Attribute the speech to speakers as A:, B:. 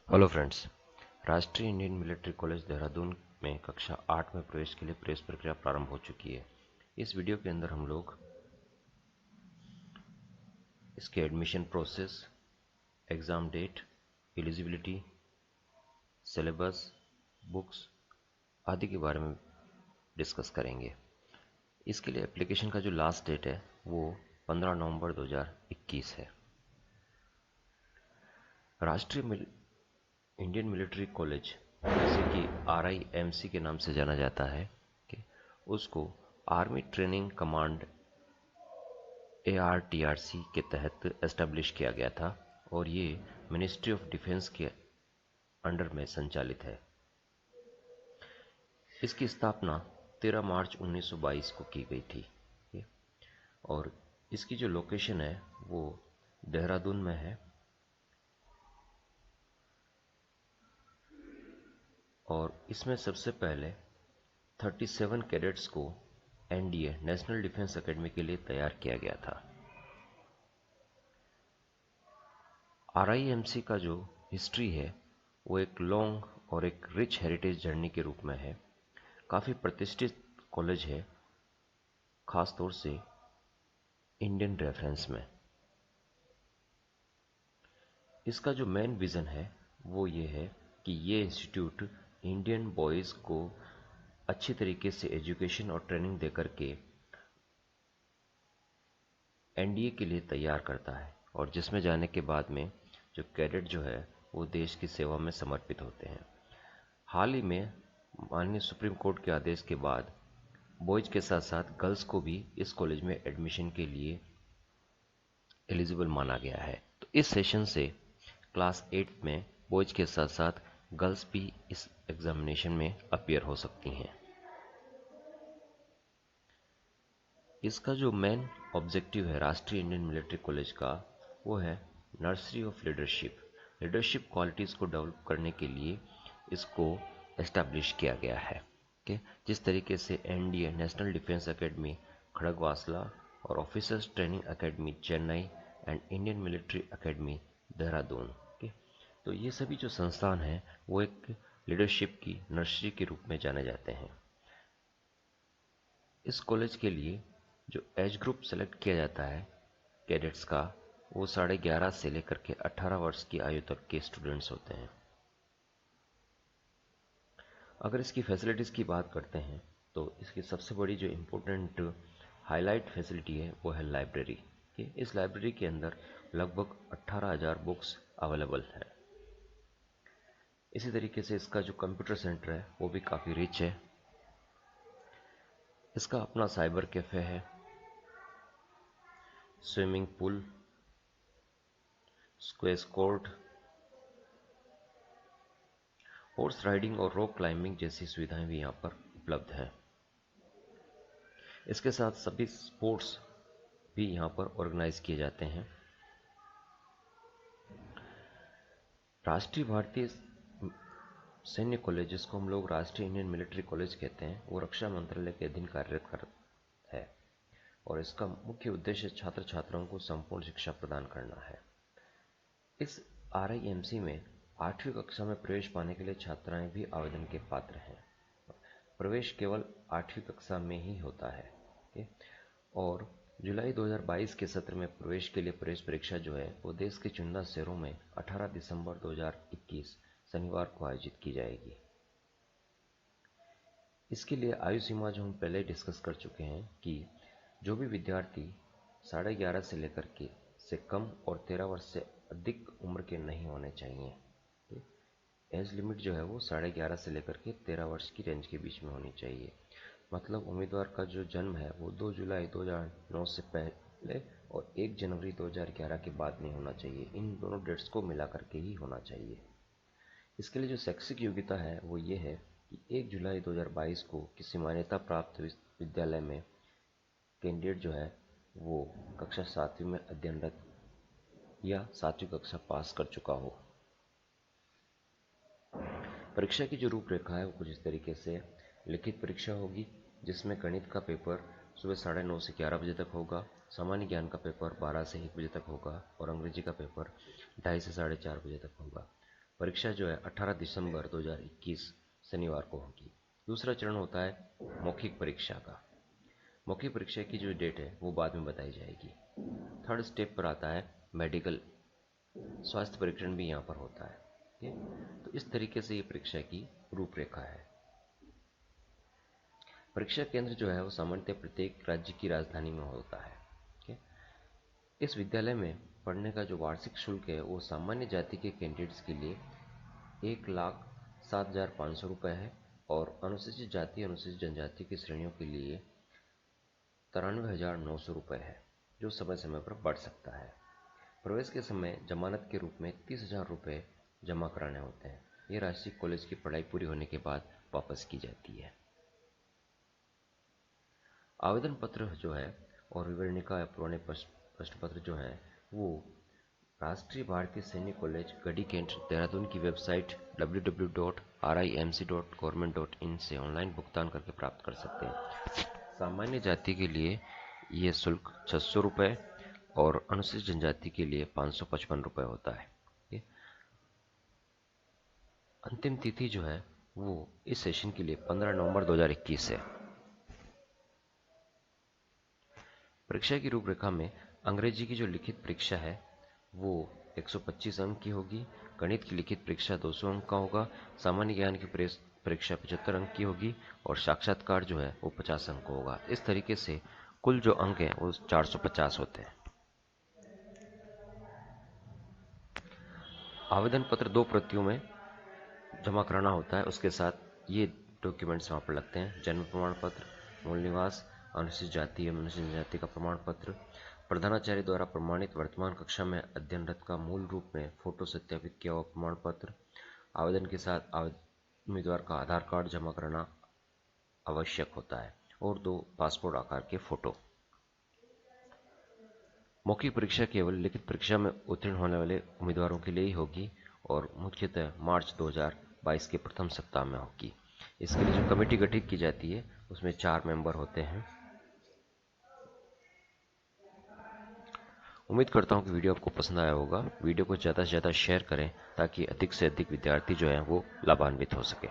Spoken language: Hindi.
A: Hello friends. राष्ट्रीय इंडियन मिलिट्री कॉलेज देहरादून में कक्षा 8 में प्रवेश के लिए प्रवेश प्रक्रिया प्रारंभ हो चुकी है। इस वीडियो के अंदर हम लोग इसके admission process, exam date, eligibility, syllabus, books आदि के बारे में डिस्कस करेंगे। इसके लिए एप्लीकेशन का जो लास्ट डेट है वो 15 नवंबर 2021 है। राष्ट्रीय इंडियन मिलिट्री कॉलेज, जैसे कि RIMC के नाम से जाना जाता है, कि उसको आर्मी ट्रेनिंग कमांड ARTRC के तहत एस्टेब्लिश किया गया था और ये मिनिस्ट्री ऑफ डिफेंस के अंडर में संचालित है। इसकी स्थापना 13 मार्च 1922 को की गई थी और इसकी जो लोकेशन है वो देहरादून में है और इसमें सबसे पहले 37 कैडेट्स को NDA नेशनल डिफेंस एकेडमी के लिए तैयार किया गया था। RIMC का जो हिस्ट्री है वो एक लॉन्ग और एक रिच हेरिटेज जर्नी के रूप में है। काफ़ी प्रतिष्ठित कॉलेज है, ख़ास तौर से इंडियन रेफरेंस में। इसका जो मेन विज़न है वो ये है कि ये इंस्टीट्यूट इंडियन बॉयज़ को अच्छी तरीके से एजुकेशन और ट्रेनिंग देकर के NDA के लिए तैयार करता है और जिसमें जाने के बाद में जो कैडेट जो है वो देश की सेवा में समर्पित होते हैं। हाल ही में माननीय सुप्रीम कोर्ट के आदेश के बाद बॉयज़ के साथ साथ गर्ल्स को भी इस कॉलेज में एडमिशन के लिए एलिजिबल माना गया है। तो इस सेशन से क्लास 8 में बॉयज़ के साथ साथ गर्ल्स भी इस एग्जामिनेशन में अपीयर हो सकती हैं। इसका जो मेन ऑब्जेक्टिव है राष्ट्रीय इंडियन मिलिट्री कॉलेज का वो है nursery of leadership. Leadership qualities को डेवलप करने के लिए इसको एस्टैब्लिश किया गया है कि जिस तरीके से NDA national defence academy Khadakwasla और officers training academy Chennai and Indian military academy Dehradun के, तो ये सभी जो संस्थान हैं वो एक लीडरशिप की नर्सरी के रूप में जाने जाते हैं। इस कॉलेज के लिए जो एज ग्रुप सेलेक्ट किया जाता है कैडेट्स का वो 11.5 से लेकर के 18 वर्ष की आयु तक के स्टूडेंट्स होते हैं। अगर इसकी फैसिलिटीज़ की बात करते हैं तो इसकी सबसे बड़ी जो इम्पोर्टेंट हाईलाइट फैसिलिटी है वो है लाइब्रेरी। इस लाइब्रेरी के अंदर लगभग 18,000 बुक्स अवेलेबल है। इसी तरीके से इसका जो कंप्यूटर सेंटर है वो भी काफ़ी रिच है। इसका अपना साइबर कैफ़े है, swimming pool, squash court, horse riding और रॉक क्लाइंबिंग जैसी सुविधाएं भी यहाँ पर उपलब्ध हैं। इसके साथ सभी स्पोर्ट्स भी यहाँ पर ऑर्गेनाइज किए जाते हैं। राष्ट्रीय भारतीय सैन्य कॉलेज, जिसको हम लोग राष्ट्रीय इंडियन मिलिट्री कॉलेज कहते हैं, वो रक्षा मंत्रालय के अधीन कार्यरत है और इसका मुख्य उद्देश्य छात्र छात्राओं को संपूर्ण शिक्षा प्रदान करना है। इस RIMC में 8वीं कक्षा में प्रवेश पाने के लिए छात्राएं भी आवेदन के पात्र हैं। प्रवेश केवल 8वीं कक्षा में ही होता है और जुलाई 2022 के सत्र में प्रवेश के लिए प्रवेश परीक्षा जो है वो देश के चुनिंदा शहरों में 18 दिसंबर 2021 शनिवार को आयोजित की जाएगी। इसके लिए आयु सीमा जो हम पहले डिस्कस कर चुके हैं कि जो भी विद्यार्थी 11.5 से लेकर के से कम और 13 वर्ष से अधिक उम्र के नहीं होने चाहिए। एज लिमिट जो है वो 11.5 से लेकर के 13 वर्ष की रेंज के बीच में होनी चाहिए। मतलब उम्मीदवार का जो जन्म है वो 2 जुलाई 2009 से पहले और 1 जनवरी 2011 के बाद नहीं होना चाहिए। इन दोनों डेट्स को मिला करके ही होना चाहिए। इसके लिए जो शैक्षिक योग्यता है वो ये है कि 1 जुलाई 2022 को किसी मान्यता प्राप्त विद्यालय में कैंडिडेट जो है वो कक्षा 7वीं में अध्ययनरत या 7वीं कक्षा पास कर चुका हो। परीक्षा की जो रूपरेखा है वो कुछ इस तरीके से लिखित परीक्षा होगी, जिसमें गणित का पेपर सुबह 9:30 से 11 बजे तक होगा, सामान्य ज्ञान का पेपर 12 से 1 बजे तक होगा और अंग्रेजी का पेपर 2:30 से 4:30 बजे तक होगा। परीक्षा जो है 18 दिसंबर 2021 शनिवार को होगी। दूसरा चरण होता है मौखिक परीक्षा का। मौखिक परीक्षा की जो डेट है वो बाद में बताई जाएगी। थर्ड स्टेप पर आता है मेडिकल, स्वास्थ्य परीक्षण भी यहाँ पर होता है। ठीक है, तो इस तरीके से ये परीक्षा की रूपरेखा है। परीक्षा केंद्र जो है वो सामान्यतः प्रत्येक राज्य की राजधानी में होता है। ठीक है, इस विद्यालय में पढ़ने का जो वार्षिक शुल्क है वो सामान्य जाति के कैंडिडेट्स के लिए 1,07,500 रुपये है और अनुसूचित जाति अनुसूचित जनजाति की श्रेणियों के लिए 93,900 रुपये है, जो समय समय पर बढ़ सकता है। प्रवेश के समय जमानत के रूप में 30,000 रुपये जमा कराने होते हैं। ये राशि कॉलेज की पढ़ाई पूरी होने के बाद वापस की जाती है। आवेदन पत्र जो है और विवरणिका या पुराने प्रश्न पत्र जो है वो राष्ट्रीय भारतीय सैनिक कॉलेज गढ़ी कैंट देहरादून की वेबसाइट www.rimc.government.in से ऑनलाइन भुगतान करके प्राप्त कर सकते हैं। सामान्य जाति के लिए ये शुल्क 600 रुपये और अनुसूचित जनजाति के लिए 555 रुपये होता है। अंतिम तिथि जो है वो इस सेशन के लिए 15 नवंबर 2021 है। परीक्षा की रूपरेखा में अंग्रेजी की जो लिखित परीक्षा है वो 125 अंक की होगी। गणित की लिखित परीक्षा 200 अंक का होगा। सामान्य ज्ञान की परीक्षा 75 अंक की होगी और साक्षात्कार जो है वो 50 अंक का होगा। इस तरीके से कुल जो अंक हैं वो 450 होते हैं। आवेदन पत्र 2 प्रतियों में जमा कराना होता है। उसके साथ ये डॉक्यूमेंट्स वहाँ पर लगते हैं: जन्म प्रमाण पत्र, मूल निवास, अनुसूचित जाति एवं अनुसूचित जनजाति का प्रमाण पत्र, प्रधानाचार्य द्वारा प्रमाणित वर्तमान कक्षा में अध्ययनरत का मूल रूप में फोटो सत्यापित किया हुआ प्रमाण पत्र। आवेदन के साथ उम्मीदवार का आधार कार्ड जमा कराना आवश्यक होता है और 2 पासपोर्ट आकार के फोटो। मौखिक परीक्षा केवल लिखित परीक्षा में उत्तीर्ण होने वाले उम्मीदवारों के लिए ही होगी और मुख्यतः मार्च 2022 के प्रथम सप्ताह में होगी। इसके लिए जो कमेटी गठित की जाती है उसमें 4 मेंबर होते हैं। उम्मीद करता हूँ कि वीडियो आपको पसंद आया होगा। वीडियो को ज़्यादा से ज़्यादा शेयर करें ताकि अधिक से अधिक विद्यार्थी जो हैं वो लाभान्वित हो सके।